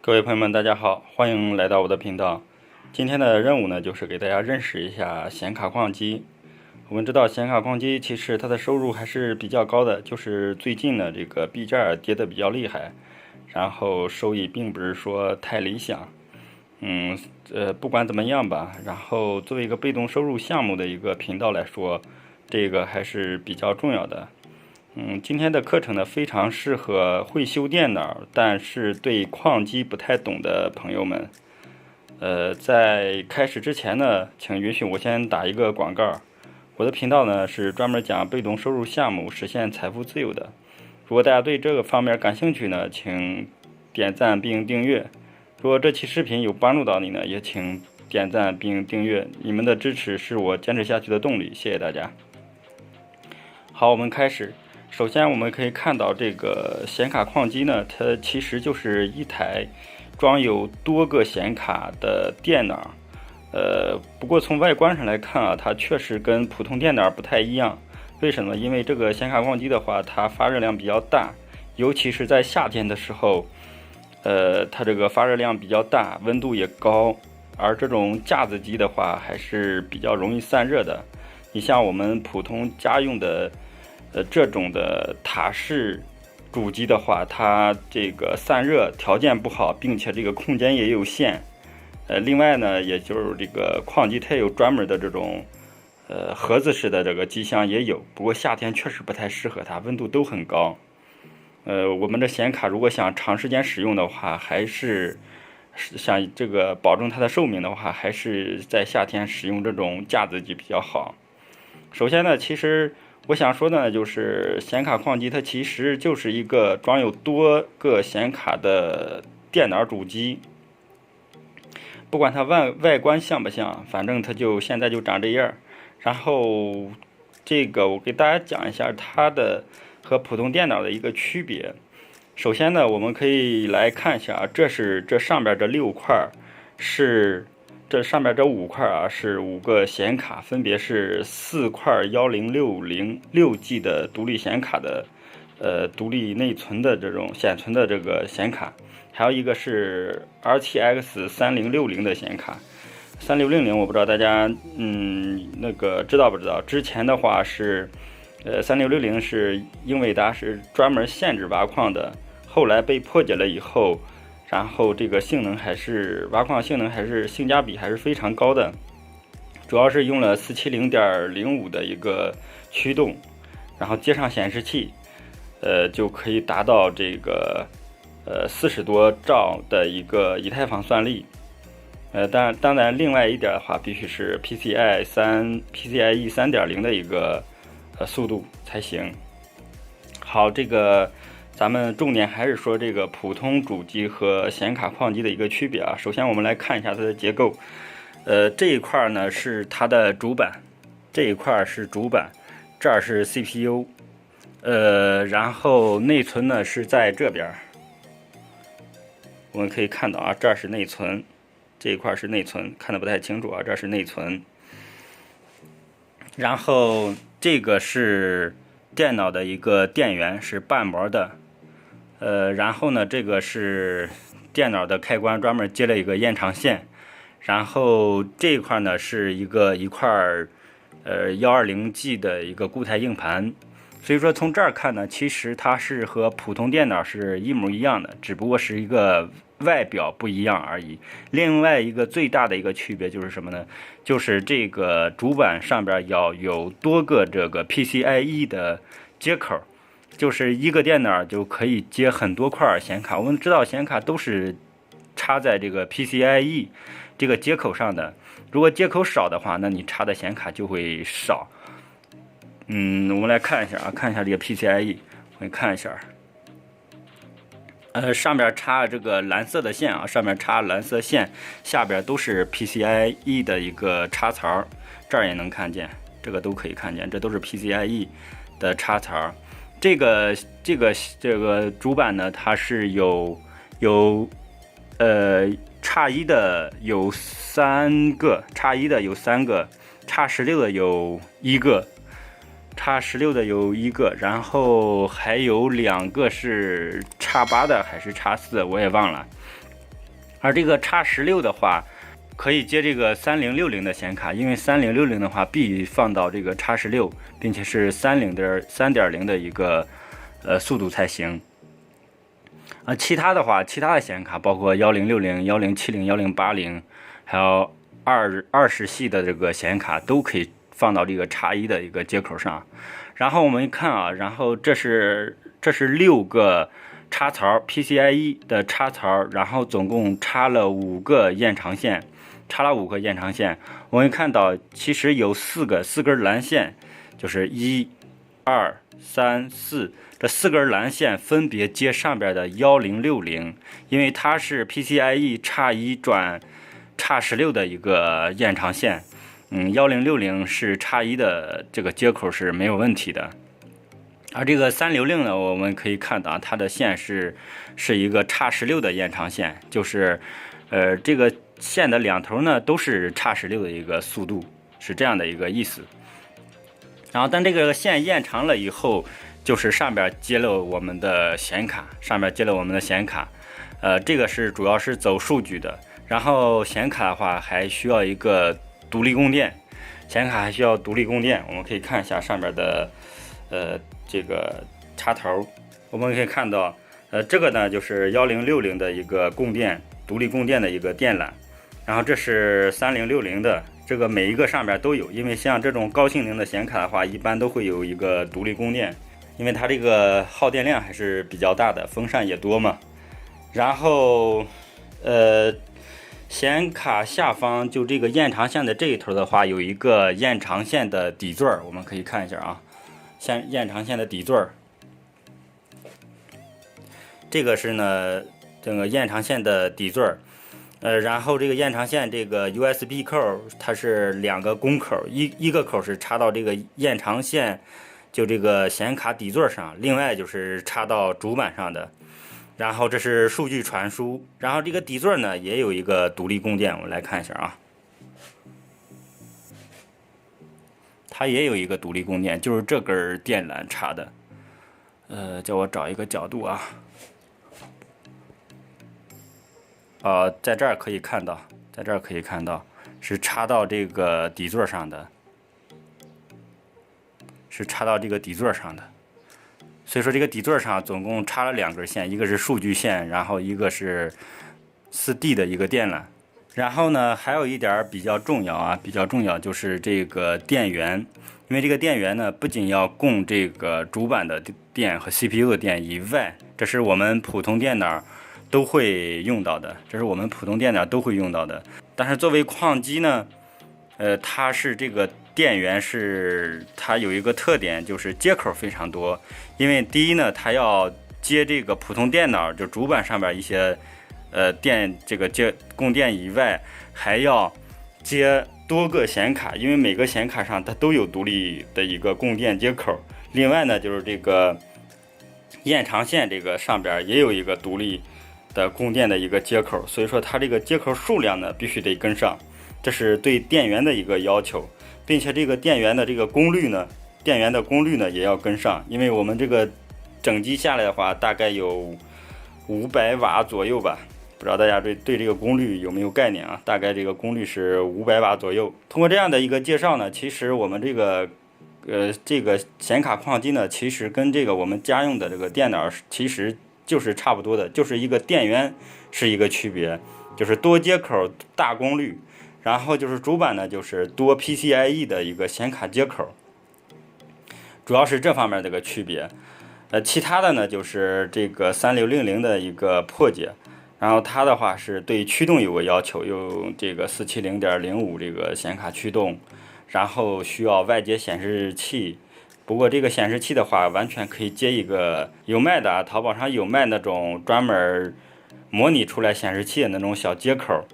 各位朋友们，大家好，欢迎来到我的频道。今天的任务呢，就是给大家认识一下显卡矿机。我们知道显卡矿机其实它的收入还是比较高的，就是最近呢这个币价跌得比较厉害，然后收益并不是说太理想。不管怎么样吧，然后作为一个被动收入项目的一个频道来说，这个还是比较重要的。今天的课程呢，非常适合会修电脑，但是对矿机不太懂的朋友们。在开始之前呢，请允许我先打一个广告。我的频道呢是专门讲被动收入项目实现财富自由的。如果大家对这个方面感兴趣呢，请点赞并订阅。如果这期视频有帮助到你呢，也请点赞并订阅。你们的支持是我坚持下去的动力，谢谢大家。好，我们开始。首先我们可以看到这个显卡矿机呢，它其实就是一台装有多个显卡的电脑。不过从外观上来看啊，它确实跟普通电脑不太一样。为什么？因为这个显卡矿机的话，它发热量比较大，尤其是在夏天的时候，它这个发热量比较大，温度也高。而这种架子机的话，还是比较容易散热的。你像我们普通家用的这种的塔式主机的话，它这个散热条件不好，并且这个空间也有限。另外呢，也就是这个矿机它有专门的这种盒子式的这个机箱也有，不过夏天确实不太适合它，温度都很高。我们的显卡如果想长时间使用的话，还是想这个保证它的寿命的话，还是在夏天使用这种架子机比较好。首先呢，其实我想说呢，就是显卡矿机它其实就是一个装有多个显卡的电脑主机。不管它外观像不像，反正它就现在就长这样。然后这个我给大家讲一下它的和普通电脑的一个区别。首先呢，我们可以来看一下，这上边这6块是这上面这5块啊，是5个显卡，分别是4块10606G 的独立显卡的独立内存的这种显存的这个显卡，还有一个是 RTX 3060的显卡。3600我不知道大家那个知道不知道？之前的话是3660是英伟达是专门限制挖矿的，后来被破解了以后，然后这个性能还是挖矿性能还是性价比还是非常高的，主要是用了470.05的一个驱动，然后接上显示器，就可以达到这个40多兆的一个以太坊算力。当然另外一点的话，必须是 PCIe 3.0的一个速度才行。好，这个咱们重点还是说这个普通主机和显卡矿机的一个区别啊。首先我们来看一下它的结构。这一块呢是它的主板，这一块是主板，这儿是 CPU，然后内存呢是在这边。我们可以看到啊，这儿是内存，这一块是内存，看得不太清楚啊，这是内存。然后这个是电脑的一个电源，是半膜的。然后呢，这个是电脑的开关，专门接了一个延长线。然后这一块呢是一块120G 的一个固态硬盘。所以说从这儿看呢，其实它是和普通电脑是一模一样的，只不过是一个外表不一样而已。另外一个最大的一个区别就是什么呢？就是这个主板上边要有多个这个 PCIe 的接口，就是一个电脑就可以接很多块显卡。我们知道显卡都是插在这个 PCIe 这个接口上的，如果接口少的话，那你插的显卡就会少。我们来看一下啊，看一下这个 PCIe， 我们看一下。上边插这个蓝色的线啊，上面插蓝色线，下边都是 PCIe 的一个插槽，这儿也能看见，这个都可以看见，这都是 PCIe 的插槽。这个主板呢，它是有叉1的有3个，叉1的有3个，叉16的有1个。叉16的有1个，然后还有2个是叉8的还是叉4，我也忘了。而这个 X16的话，可以接这个3060的显卡，因为3060的话必放到这个 X16，并且是3.0的一个速度才行。其他的话，其他的显卡包括1060、1070、1080，还有20系的这个显卡都可以放到这个 X1的一个接口上。然后我们看啊，然后这是6个插槽 PCIe 的插槽，然后总共插了5个延长线，我们看到其实有4根蓝线，就是1、2、3、4。这4根蓝线分别接上边的1060，因为它是 PCIe X1 转 X16的一个延长线，1060是 X1 的这个接口是没有问题的。而这个360呢，我们可以看到它的线是一个 X16 的延长线，就是这个线的两头呢都是 X16 的一个速度，是这样的一个意思。然后当这个线延长了以后，就是上边接了我们的显卡，这个是主要是走数据的。然后显卡的话还需要一个独立供电，我们可以看一下上边的这个插头，我们可以看到这个呢就是1060的一个独立供电的一个电缆，然后这是3060的。这个每一个上边都有，因为像这种高性能的显卡的话，一般都会有一个独立供电，因为它这个耗电量还是比较大的，风扇也多嘛。然后显卡下方就这个延长线的这一头的话，有一个延长线的底座，我们可以看一下啊，延长线的底座，这个是呢这个延长线的底座。然后这个延长线这个 USB 口，它是2个公口，一个口是插到这个延长线，就这个显卡底座上，另外就是插到主板上的。然后这是数据传输，然后这个底座呢也有一个独立供电，我们来看一下啊，它也有一个独立供电，就是这根电缆插的。叫我找一个角度啊。在这儿可以看到，是插到这个底座上的，所以说这个底座上总共插了2根线，一个是数据线，然后一个是4D 的一个电缆。然后呢，还有一点比较重要就是这个电源，因为这个电源呢不仅要供这个主板的电和 CPU 的电以外，这是我们普通电脑都会用到的，但是作为矿机呢，它是这个电源它有一个特点，就是接口非常多。因为第一呢，它要接这个普通电脑就主板上边一些供电以外，还要接多个显卡，因为每个显卡上它都有独立的一个供电接口。另外呢，就是这个延长线这个上边也有一个独立的供电的一个接口，所以说它这个接口数量呢必须得跟上，这是对电源的一个要求，并且这个电源的功率呢也要跟上，因为我们这个整机下来的话大概有500瓦左右吧，不知道大家对这个功率有没有概念啊？大概这个功率是500瓦左右。通过这样的一个介绍呢，其实我们这个显卡矿机呢，其实跟这个我们家用的这个电脑其实就是差不多的，就是一个电源是一个区别，就是多接口大功率，然后就是主板呢就是多 PCIe 的一个显卡接口，主要是这方面的一个区别。其他的呢就是这个3600的一个破解，然后它的话是对驱动有个要求，用这个470.05这个显卡驱动，然后需要外接显示器。不过这个显示器的话，完全可以接一个有卖的淘宝上有卖那种专门模拟出来显示器的那种小接口，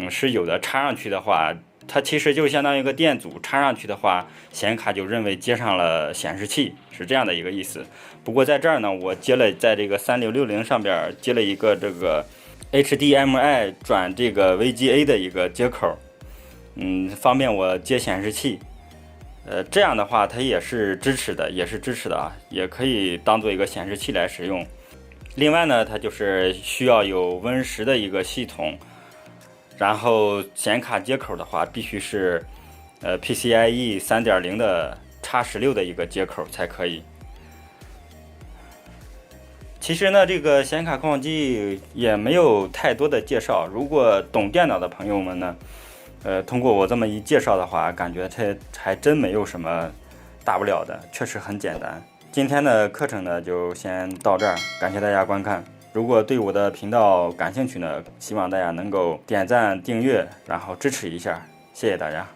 是有的。插上去的话，它其实就相当于一个电阻，插上去的话，显卡就认为接上了显示器，是这样的一个意思。不过在这儿呢，我在这个3660上边接了一个这个 HDMI 转这个 VGA 的一个接口，方便我接显示器。这样的话它也是支持的啊，也可以当做一个显示器来使用。另外呢，它就是需要有Win10的一个系统，然后显卡接口的话，必须是PCIe 3.0的 X16的一个接口才可以。其实呢，这个显卡矿机也没有太多的介绍。如果懂电脑的朋友们呢，通过我这么一介绍的话，感觉它还真没有什么大不了的，确实很简单。今天的课程呢，就先到这儿，感谢大家观看。如果对我的频道感兴趣呢，希望大家能够点赞、订阅，然后支持一下，谢谢大家。